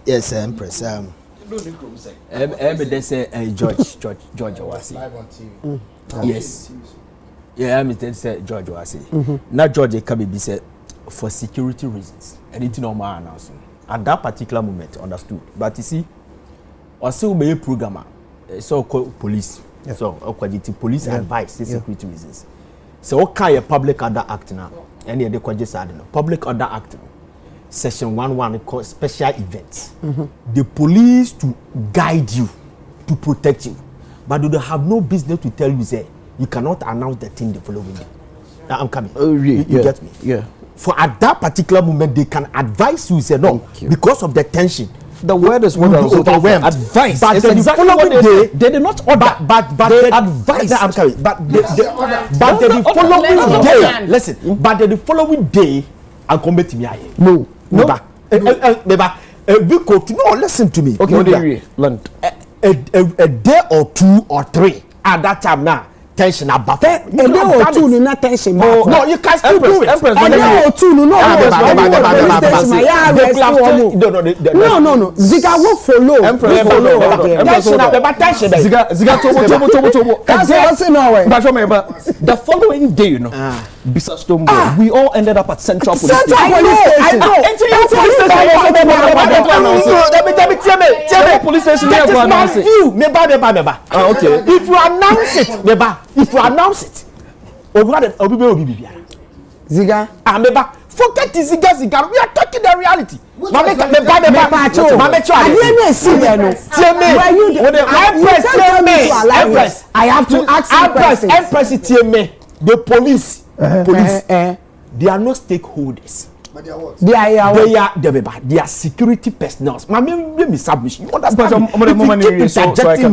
Yes, Empress. They say George was live on TV. Yes. Yeah, they say George was not George Kabi said for security reasons. Anything on my announcement at that particular moment understood. But you see, also be a programmer, so called police. Yeah. So police advice security reasons. So what kind of public order act now? Any of the just public order act. Section 11 called special events. The police to guide you, to protect you, but do they have no business to tell you say you cannot announce the thing the following day. Now I'm coming. Oh, really? You get me? Yeah. For at that particular moment, they can advise you say no because of the tension. The word is what I was overwhelmed. Advice. But the exactly following day, they did not order. But they advise. I'm sorry. But the following day, listen. But the following day, I'll come back to me. No. Listen to me. Okay, what do you learn? A day or two or three at that time now. Tension about a day or two, no tension. No, you can still do it. A day or two, no. Ziga will follow. The following day, you know, Bisa Stonebwoy, we all ended up at Central Police Station. I know. Police station. Okay. If you announce it, if you announce it, Ziga, forget the Ziga. We are talking the reality. I have to ask you Empress TGMA, the police, they are not stakeholders. But they are security personnel. Me submission. You understand?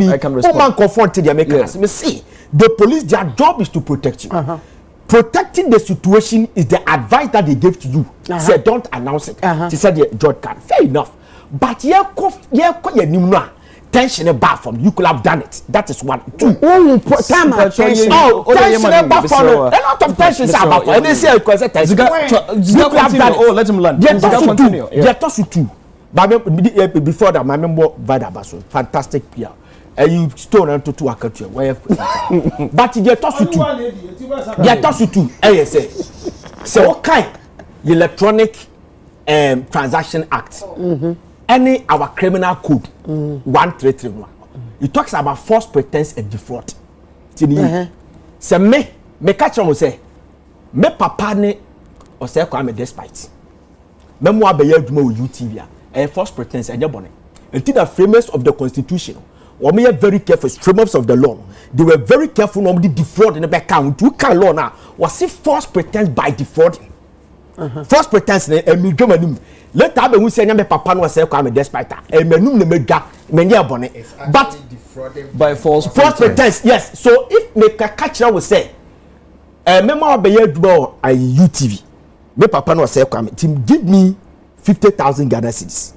I can respond. See, the police, their job is to protect you. Protecting the situation is the advice that they gave to you. Say don't announce it. She said the judge can. Fair enough. But tension about from you could have done it. That is one. Two. Tension about from a lot of tensions about. And they say because tension. You could have done it. Oh, let him learn. They toss you too. But before that, my member Vida Basso, fantastic PR. You stone and to a country. But they toss you too. They toss you too. So what kind? Electronic Transaction Act. Any our criminal code 1331. It talks about false pretense and defraud. Say me catch on say me papa ne or say kwa me despite. Me mo abeye adwuma o UTV a false pretense and bone. Until the framers of the constitution or me very careful framers of the law. They were very careful not to defraud in the back count. We can law now was it false pretense by defrauding. False pretense and me dwuma let have who say me papa no say kwa me despite e menum ne medwa menye bone but by false pretense. Yes, so if me catch will say memo obey adwo I UTV me papa no say kwa me team give me 50,000 Ghana cedis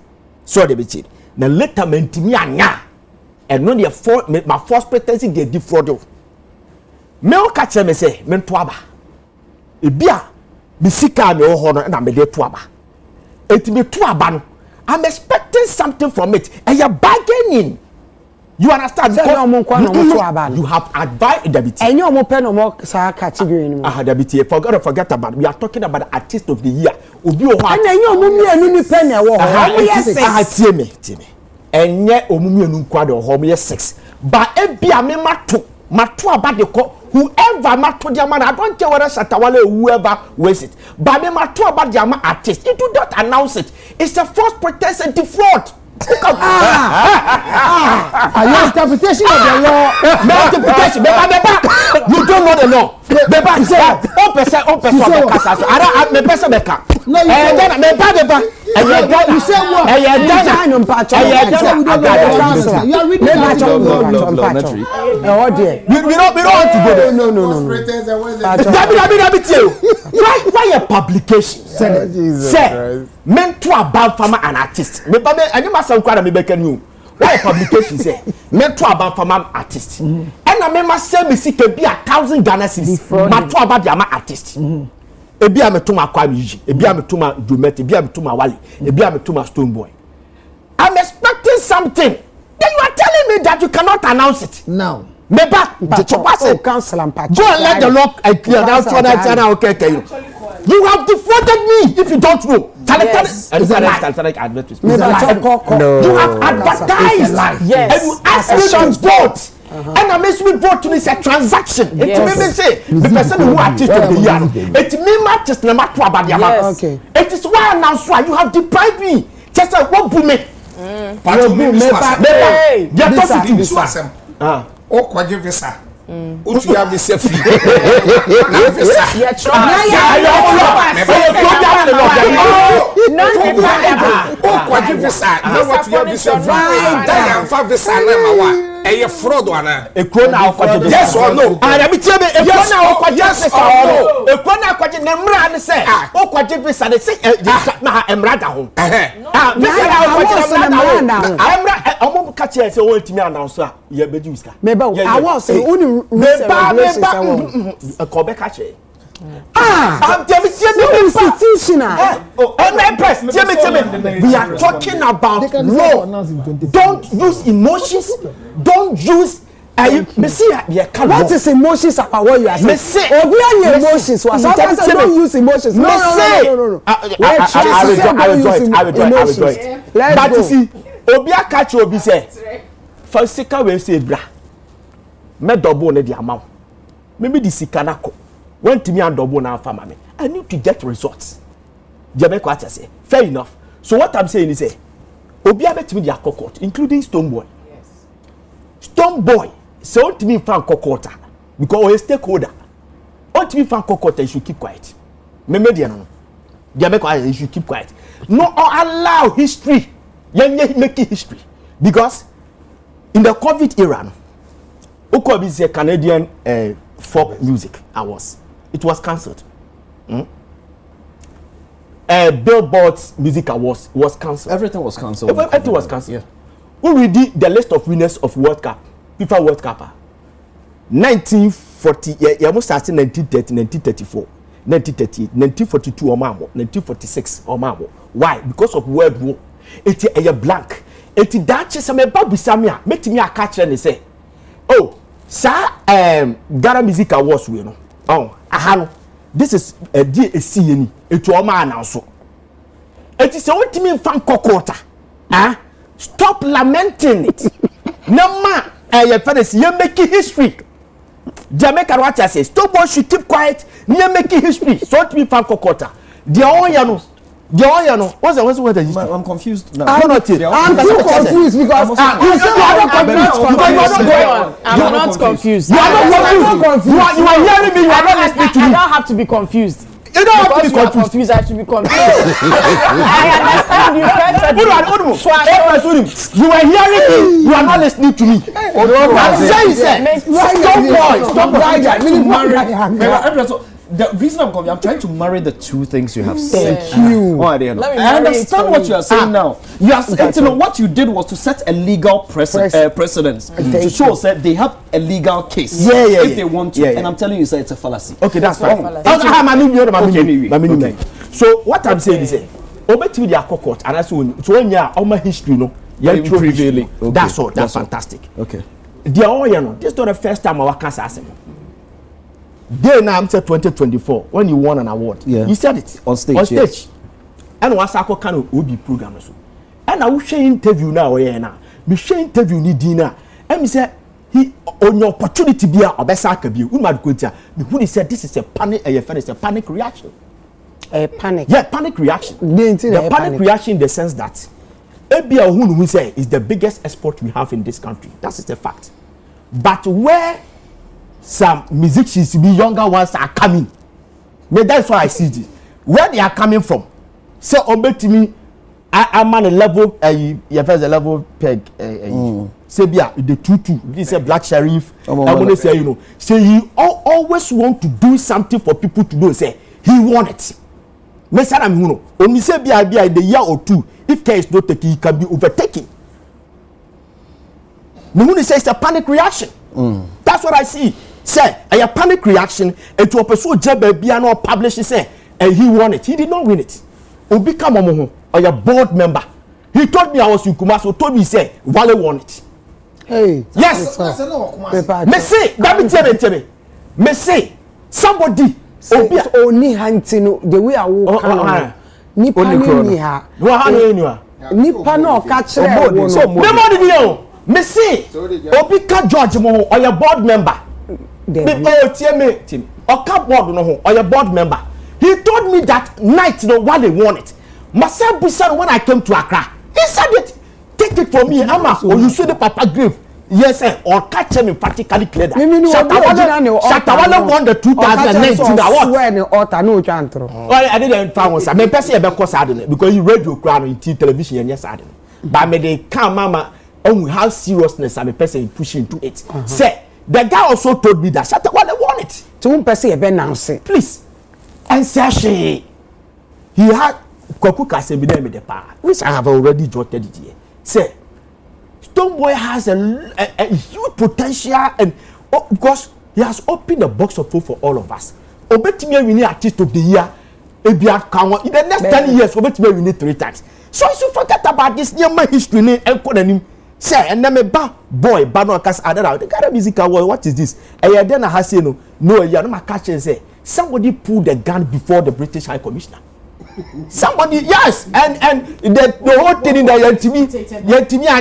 so they be cheat na later mentimi anya and no the for my false pretense dey defraud me o catch me say me to aba e bia me sika me ho no na me dey to aba. I'm expecting something from it. And you're bargaining. You understand? You have advised Dabiti. And you're more pen or more category. Dabiti, forget about it. We are talking about the artist of the year. And then you're moving a pen. And yet, Omumi 6. But a be a matu about the whoever matu diamond, I don't care whether Shatta Wale or whoever wears it. But me matu about diamond artist. You do not announce it. It's a false pretense and defraud. Are you interpretation of the law? No interpretation. You don't know the law. Beba say 1% of the cast. I me person be can. No, you say what? You are reading we don't want to go there. No. Why a publication? Say meant to about farmer and artist. Me babe any masan kwara me beka new. Why a publication say meant to about farmer artist. And I remember say me see can be 1,000 Ghana cedis. But to about the artist. Ebi ametuma kwa miji, ebi ametuma Jumete, ebi ametuma Wale, ebi ametuma Stonebwoy. I'm something, then you are telling me that you cannot announce it. No. Meba, council and party. go and let the law clear that okay. You have defrauded me if you don't know. Yes. You have advertised Yes. and you ask me to vote. And I make me vote to this a transaction. It may say the person who artist of the year. It may matter to about the Okay. It is why now you have deprived me. Just like what boom. O kwaje visa. Utu ya visa free. Na visa. Yeah, try. O kwaje visa. Na what you visa free. That am fa visa na mawa. Eye fraud wana. Ekrona akwaje. Yes or no? I be tell me ekrona akwaje visa or no. Ekrona akwaje na mra ne say. O kwaje visa de say na emra da ho. Visa na akwaje na emra omo ka che say won timi announce a ye beji wiska. Meba I was only Kobe ka che. I'm institutional. Press, we are talking about law. Don't use emotions. Don't use. What is emotions about what you are saying? Emotions. Don't use emotions. No. I will do it. But you see, Obia catch Obi say, for sika we say bra. Me double ne di amount. Maybe the sika na ko. When to me and double na farm me. I need to get results. Jamaica what I say. Fair enough. So what I'm saying is say, Obia bet me the court, including Stonebwoy. Yes. Stonebwoy. So to me fan court because a stakeholder. On to me fan court, you should keep quiet. Me median. Jamaica you should keep quiet. No allow history. Make history because in the COVID era, Okobi is a Canadian folk music awards. It was cancelled. Billboard's music awards was cancelled. Everything was cancelled. Everything was cancelled. Who read the list of winners of World Cup, FIFA World Cup? 1940, yeah, almost started 1930, 1934, 1938, 1942 or more, 1946 or more. Why? Because of World War. It's a blank. It's that some babu samia. Make me a catcher and say, oh, sir, Ghana Music Awards, we know. Oh, aha, this is a DSC. It's all man also. It is a ultimate fan quarter. Ah, stop lamenting it. No man, your parents, you're making history. Jamaica what I say, Stonebwoy should keep quiet. You're making history. So ultimate fan quarter. The only what's the history? I'm confused now. I'm too confused because I'm not confused. You are not confused. You are hearing me. You are not listening to me. I don't have to be confused. You don't have to be confused. I should be confused. I understand you perfectly. You are hearing me. You are not listening to me. I'm saying, stop. The reason I'm confused, I'm trying to marry the two things you have said. Thank you. I understand what you are saying now. You are saying what you did was to set a legal precedence to show that they have a legal case if they want to. And I'm telling you, sir, it's a fallacy. Okay, that's fine. So what I'm saying is, obey the court, and that's when my history, no, prevailing. That's all. That's fantastic. Okay. They are this is not the first time I can say. Day now I'm 2024 when you won an award. Yeah. You said it on stage. Yes. And what's our kind of OB program so. And I will share interview now now. Me share interview ni dinner. And me say he on your opportunity be a obesaka be. We mad kwenta. Me who said this is a panic a panic reaction. A panic. Yeah, panic reaction. The panic reaction in the sense that ABL who say is the biggest export we have in this country. That is a fact. But where some musicians, be younger ones are coming. But that's why I see this. Where they are coming from. So, to me, I'm on a level, you have a level peg. Say, the tutu, this is a black sheriff. I want to say, you know, say he always want to do something for people to do. Say, he want it. Message I'm you know. Only say, be the year or two, if care is not taken, he can be overtaken. No say it's a panic reaction. That's what I see. Say a panic reaction and to a person Jebebiano publish say and he won it. He did not win it. Or become or a board member. He told me I was in Kumasi. So told me say Wale won it. Hey. Yes. Me say that me me say somebody only hunting the way I walk. Nipa ni ha. Wa ha no enu a. Nipa no ka kire wo no. Me mo di o. Me say obi ka George mo or your board member. Me TMA. Oka board no ho or your board member. He told me that night no Wale won it. Myself said when I came to Accra. He said it. Take it from me, Ama. Or you see the Papa grave. Yes, sir. Or catch him emphatically clear that. Shatta Wale won the 2019 award. I didn't find one. I mean, person because I didn't because you radio crowd on television and yes I didn't. But me they come, Mama. And how seriousness I'm a person pushing to it. Say the guy also told me that Shatta Wale won it. To one person a ben please. And say he had Kwaku Kasebide me the power, which I have already jotted it here. Say Stonebwoy has a huge potential and because he has opened the box of food for all of us. Obetime we need artist of the year. In the next 10 years, Obetime we need 3 times. So you forget about this near my history name and call him. Say and then me boy no cast other the kind of music what is this? And then I has say no you no catch and say somebody pulled the gun before the British High Commissioner. Somebody, yes, and the whole thing in the UTV and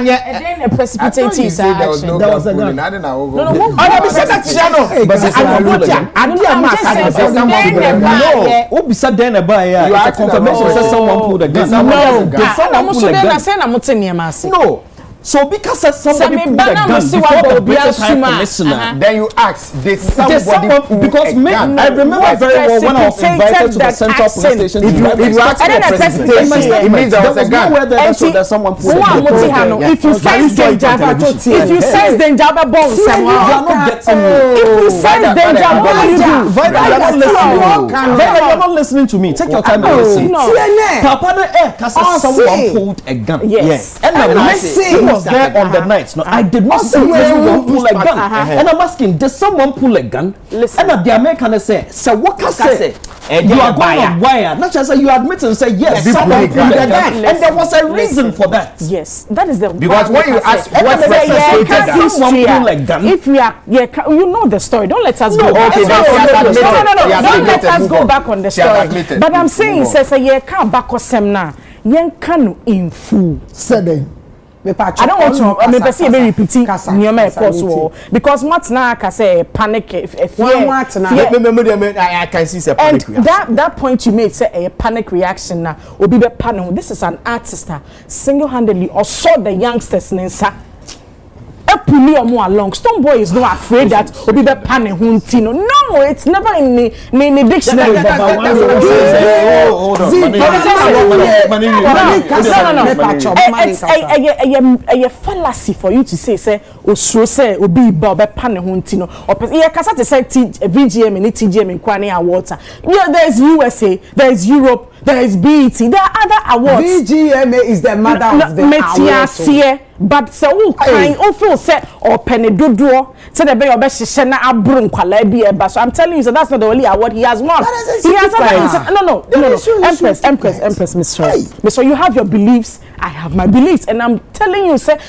then the precipitating action. There was a gun. I don't know. No. I said that channel. No. Who beside then about it's a confirmation that someone pulled a gun. No. So because somebody pulled a gun before the British High Commissioner, then you ask, did somebody because me, I remember very well when I was invited to the Central Police Station. If you ask for presentation, it means there was a gun. That someone pulled a gun. If you sense danger, if you sense danger, bomb someone. You are not getting me. If you sense danger, what do you do? Vida, you're not listening to me. Take your time and listen. Papa, someone pulled a gun. Yes. And I was there on the night. No, I did not see anyone pull a gun. And I'm asking, did someone pull a gun? Listen. And the American say, so what can say? You are going on wire. Not just say you admit and say yes, someone pulled a gun. And there was a reason for that. Yes, that is the because when you ask what someone pull a gun. If we are, you know the story. Don't let us go. No, okay, no. Don't let us go back on the story. But I'm saying, says a year can't back us semna. Yen can in full. Said I don't want to. I mean, person be repeating because what's now can say panic. I can see a panic reaction. That point you made say a panic reaction now. Will be the panic. This is an artist single-handedly or saw the youngsters nsa. Pull more along. Stonebwoy is not afraid that will be the panic. No, it's never in the dictionary. It's a fallacy for you to say will be about panic. VGM and TGMA in Kwane Awards. Yeah, there is USA, there is Europe, there is BET, there are other awards. VGMA is the mother of the awards. But so kind of say or penny dodo say the be your best shena abrum kwala bi so I'm telling you so that's not the only award he has won. He has no Empress Mr. You have your beliefs, I have my beliefs, and I'm telling you say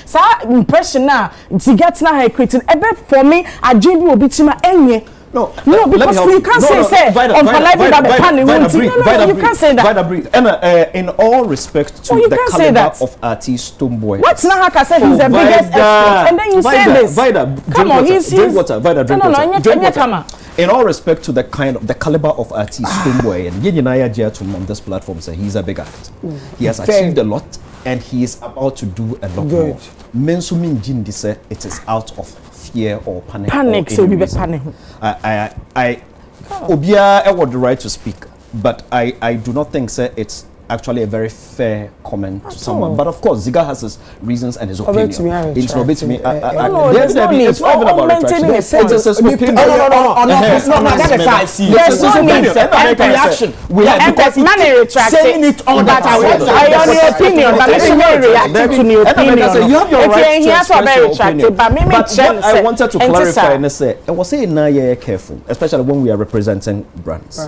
impression now Ziga na creating for me Ajimbi will be chima enye. No, because you can't say on you can't say that. And in all respect to the caliber of artist Stonebwoy. What's not how I said he's the biggest expert, and then you say this. Vida, come on, he's drink water. Vida, drink water. In all respect to the caliber of artist Stonebwoy, and Yenaya Jiatum on this platform say he's a big artist. He has achieved a lot, and he is about to do a lot more. Mensumin Jindi say it is out of fear or panic. Panic, so we be panic. Obia have the right to speak, but I do not think it's actually a very fair comment to someone. But of course, Ziga has his reasons and his opinion. It's not to me. There's no need. It's not even about retraction. It's his opinion. No. That is how I see it. There's no need for reaction. We have because money retracting. Saying it all that I on the opinion, but let me react to the opinion. You have your right to express your opinion. But I wanted to clarify and say, I was saying now you're careful, especially when we are representing brands.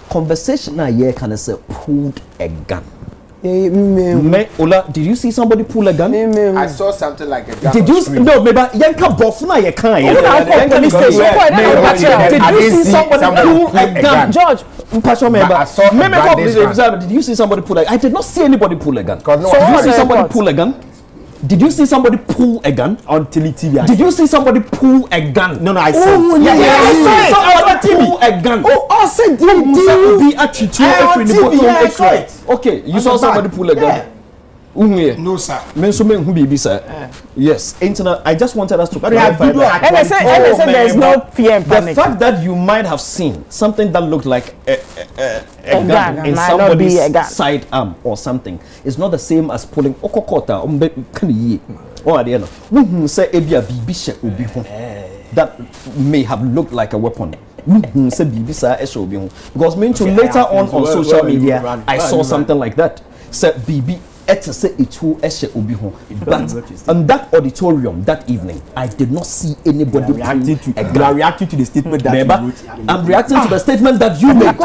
Conversation now you can say pulled a gun. Me Ola, did you see somebody pull a gun? I saw something like a gun. Did you no maybe yanka bofuna ye kan ye. Did you see somebody pull a gun? George, did you see somebody pull a gun? I did not see anybody pull a gun. So did you see somebody pull a gun? Did you see somebody pull a gun on TV? Did you see somebody pull a gun? No, I saw. I saw somebody pull a gun. Oh, said okay, you saw somebody pull a gun. No, sir. Yes, internet. I just wanted us to clarify that. And I said there's no PM panic. The fact that you might have seen something that looked like a gun in somebody's side arm or something is not the same as pulling okokota or the end. Say ebia bibi she obi ho that may have looked like a weapon. Say bibi sa e obi ho because later on social media I saw something like that. Say bibi but on that auditorium that evening, I did not see anybody reacting to the statement that you wrote. I'm reacting to the statement that you made.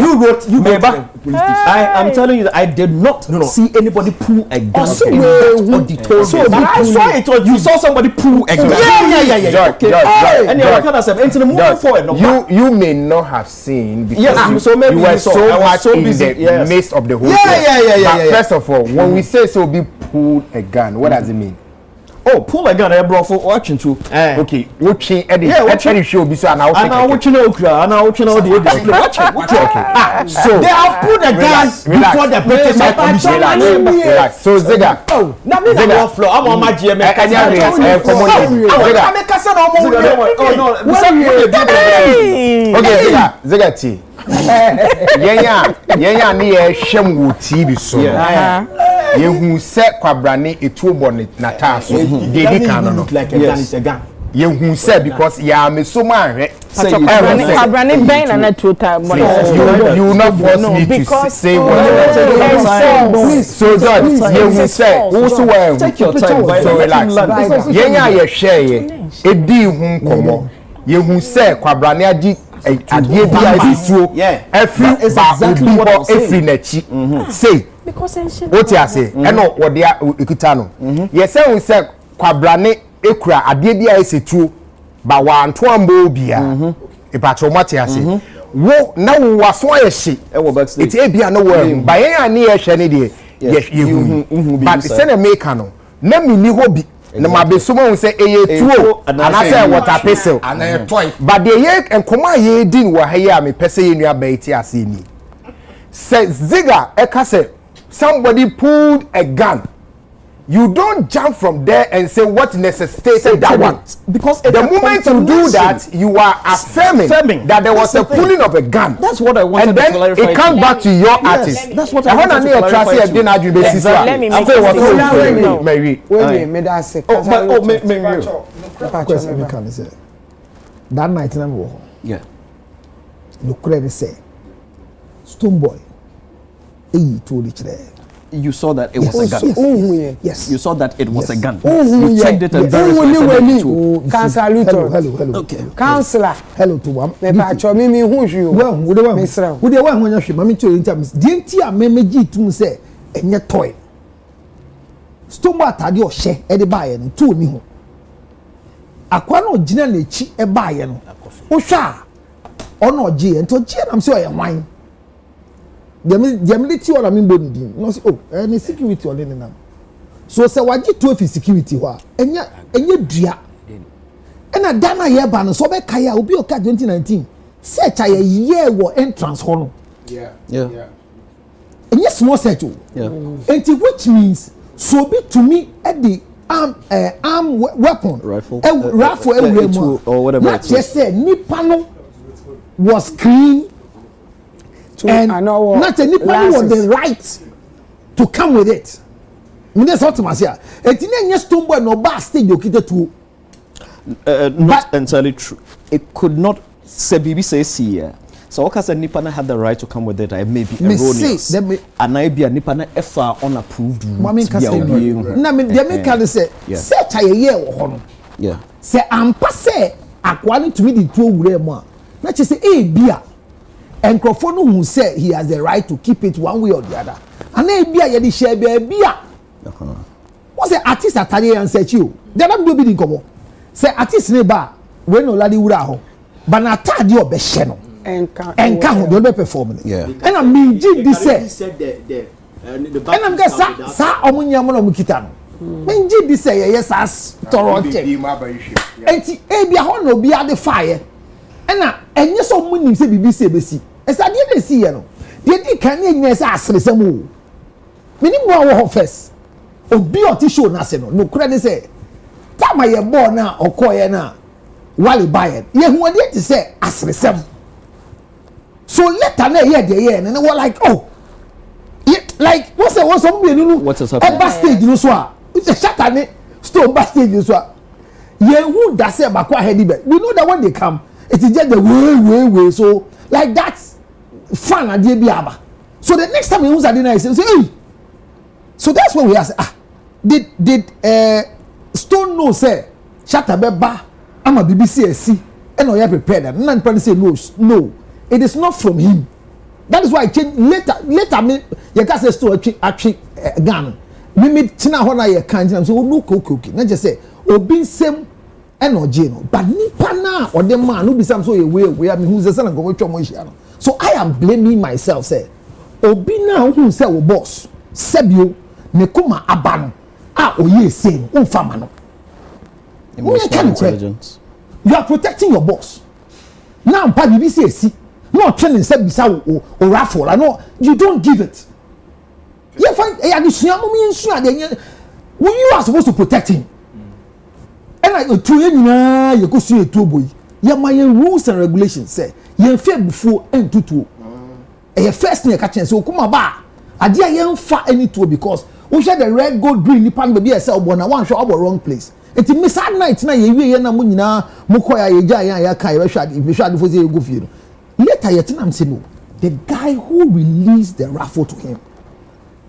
You wrote. I'm telling you that I did not see anybody pull a gun in that auditorium. So I saw it. You saw somebody pull a gun. You may not have seen because you were so much in the midst of the whole thing. First of all, when we say so, be pull a gun. What does it mean? Oh, pull a gun, I brought for watching too. Okay, watching Eddie. Watching show. Be so and now watching okra. And now watching all the okay. So they have put a gun before the British relax. So Ziga. Oh, that means I'm off floor. I'm on my GMA. Okay, Ziga T. Yenya ni ehwem wo TV so. Yehu se kwabrane etuobo na taso. Dedi kan no. Look like a gun is a gun. Yehu se because ya me so man hwe. Kwabrane ben na two time. You will not force me to say what. So George, yehu se wo so well. Take your time. So relax. Yenya ye share ye. Edi hu nkomo. Yehu se kwabrane agi adie bi aisuo every exactly what I was every nachi say because what you say eno wo de ekuta no ye say un say kwabrane ekura adie bi aisetuo ba wa anto ambo bia e patro mate ase wo na wo waso ayehye e wo backstage it e bia no wo ba yen ani ye hye ne de ye but say na make no na mini hobi na mabesoma un say eye tuo ana say water pestle ana toy but the ye enkoma ye din wo ha ye a me pese ye nua ba iti ase ni say Ziga eka say somebody pulled a gun. You don't jump from there and say what necessitated that one. Because the moment you do that, you are affirming that there was a pulling of a gun. That's what I wanted to clarify. And then it comes back to your artist. That's what I wanted to clarify. Let me make that night in the yeah. No credit say Stonebwoy. You saw that it was a gun. Yes. You saw that it was a gun. You checked it and verified it. Councillor. Hello. Okay. Councillor. Hello to one. Well, toy. Stonebwoy atade o hye e de baaye no to mi ho. Akwa na ogina na echi e baaye no. Wo hwa ono ogie ento gie na mse o ye hwan. Dem liti ona mi mboni din. No say oh, any security on na. So say waji to fi security ho a enya dua. Ena dana ye ba no so be kai a obi o ka 2019. Search a ye wo entrance ho no. Yeah. Enya small search o. Yeah. Enti which means so be to me at the arm weapon rifle or whatever not just say nipa no was clean and not a nipa no was the right to come with it. Me dey sort of say enti na nya Stonebwoy no ba stage okite tuo. Not entirely true. It could not say BBC here. So what can nipa na had the right to come with it? I may be erroneous. And I be a nipa na FR unapproved route. Na me dey make can say search a year wo ho no. Yeah. Say ampa say akwani to me the tuo wure mu a. Na che say bia enkrofo no hu say he has the right to keep it one way or the other. ana ebia ye di share bia wọ́n sẹ́ artist atade yẹn nsẹ́ chi o there na bi di nkɔmɔ sẹ́ artist ne ba wey no ladi wura hɔ but na atade ɔbɛ hyɛ no ɛnka ho de ɔbɛ perform ne ɛna mi gyi di sɛ ɛna mi kɛ sa ɔmo nyɛ mo na ɔmo kita no mi gyi di sɛ yɛ saa tɔrɔ kyɛ eti ebi ahɔ na obi ade fa yɛ ɛna ɛnyɛ sɛ ɔmo nim sɛ bibi si ebesi ɛsɛ adeɛ na esi yɛ no deɛ di kan ne nyɛ sɛ aseresɛm o mi ni mu a wɔ hɔ first obi ɔti show na se no kura ne sɛ tama yɛ bɔɔl na ɔkɔɔ yɛ na wale ba yɛ yɛ hu ɔdeɛ ti sɛ aseresɛm so later na yɛ deɛ yɛ no wɔ like oh like wọ́n sɛ mo mienu no ɛba stage no so a Shatta ne Stone ba stage no so a yɛ hu da sɛ baako ahead bɛ we know that when they come it is just the way so like that fan adeɛ bi aba so the next time you use adi na say hey so that's when we ask did Stone know say Shatta beba ama BBC esi and oya prepared and none person say no it is not from him that is why I change later me you can say Stone actually gun me tina ho na ye kan tina so no okay na just say obi nsem and oje no but nipa na or the man no be sam so ye we I mean who's the son go twa mo hia no so I am blaming myself say obi na who say wo boss sebio ne kuma abano oye say no fama no emotional intelligence you are protecting your boss now pa BBC esi no training say bisa o raffle no you don't give it you find e adesua mo mi nsua de you are supposed to protect him and like to you nyina ye ko su etu oboyi ye ma rules and regulations say ye fe before entutu e first thing e ka chen say okuma ba ade a ye mfa any to because we share the red gold green nipa no be e say Bonah one show about wrong place it miss at night na ye wie ye na mo nyina mo koya ye gya ya ka ye hwade fo say ye go fie no later ye tinam say no the guy who released the raffle to him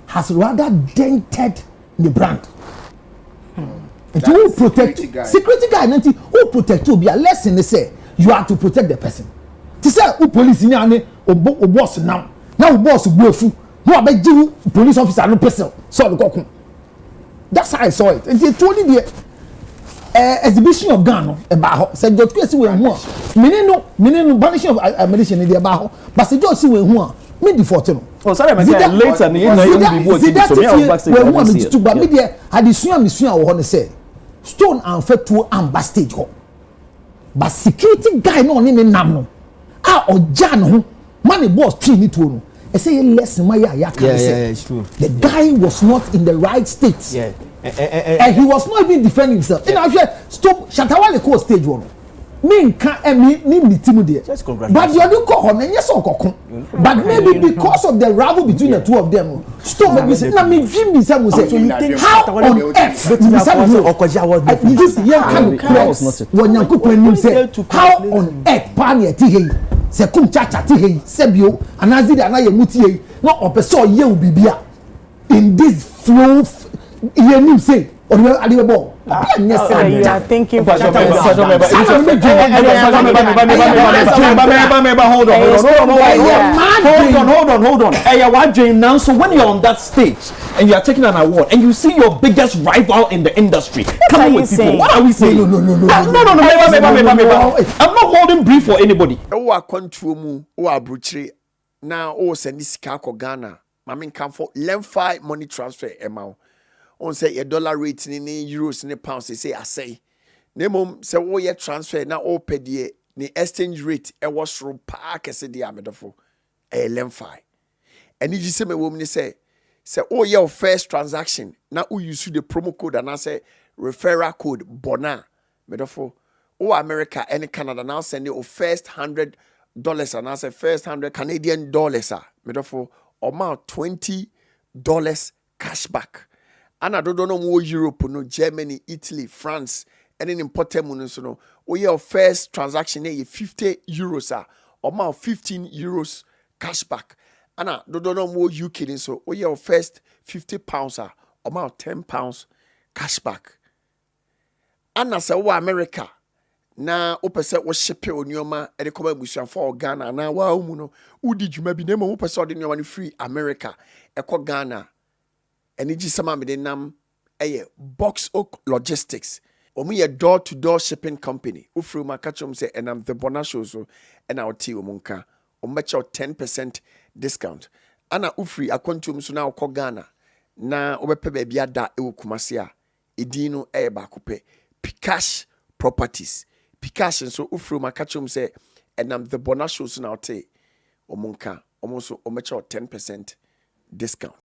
has rather dented the brand and to protect security guy nanti who protect you be a lesson they say you have to protect the person to say who police ni ane o boss now o boss gbofu who abeji police officer no person so the kokun that's how I saw it it only the exhibition of gun no e ba ho say just kwesi we hu a menenu banishing of ammunition dey ba ho but say just we hu a me default no oh sorry my guy later na you be what you so me I backstage we hu me to ba me dey adesua wo ho ne say Stone and fetu and backstage ho but security guy no ni nam no oja no money boss tree ni to no I say less my ya can say it's true the guy was not in the right state and he was not even defending himself in actually stop Shatta Wale ko stage one me nka ni team there but you don't call on yes or kokon but maybe because of the rival between the two of them stop maybe say na me dream me say how on earth this young can cross when Yankopon say how on earth pan ye ti he se kum chacha ti he sebio anazi da na ye muti he no opeso ye ubibia in this flow ye nim say or you are able you are thinking hold on hey what dream now so when you're on that stage and you are taking an award and you see your biggest rival in the industry coming with people what are we saying no I'm not holding brief for anybody o akwantuo mu o abrochire na o send sika ko Ghana mama nkan for lemfi money transfer amount on say your dollar rate ni euros ni pounds say asay nemom say wo ye transfer na o pedie ni exchange rate e was ro pa kese dia medofo e lemfi eni ji say me wo ni say o your first transaction na o use the promo code and say referral code Bonah medofo o America any Canada now send you first $100 and I say first $100 Canadian dollars medofo amount $20 cashback. Ana don't know more Europe, no Germany, Italy, France, and then important money. No, your first transaction here €50, amount €15 cashback. Ana don't know more UK, so your first £50, amount £10 cashback. Ana say America, na wopɛ wo ship onioma e de kɔba busuafo Ghana na wa mu no wodi dwuma bi na mo wopɛ sɛ ɔde onioma no free America ɛkɔ Ghana ɛne gi sama me de nam ɛyɛ Box Oak Logistics omu ye door to door shipping company ufiri ma ka chom say enam the BonahShow so ena oti omunka ombecha 10% discount ana ufiri akwantum so na ukɔ Ghana na obepe baabi ada ewo Kumasi a edin no ɛyɛ baako pɛ Pcash Properties Pcash nso ufiri ma ka chom say enam the BonahShow so na oti omunka omo so ombecha 10% discount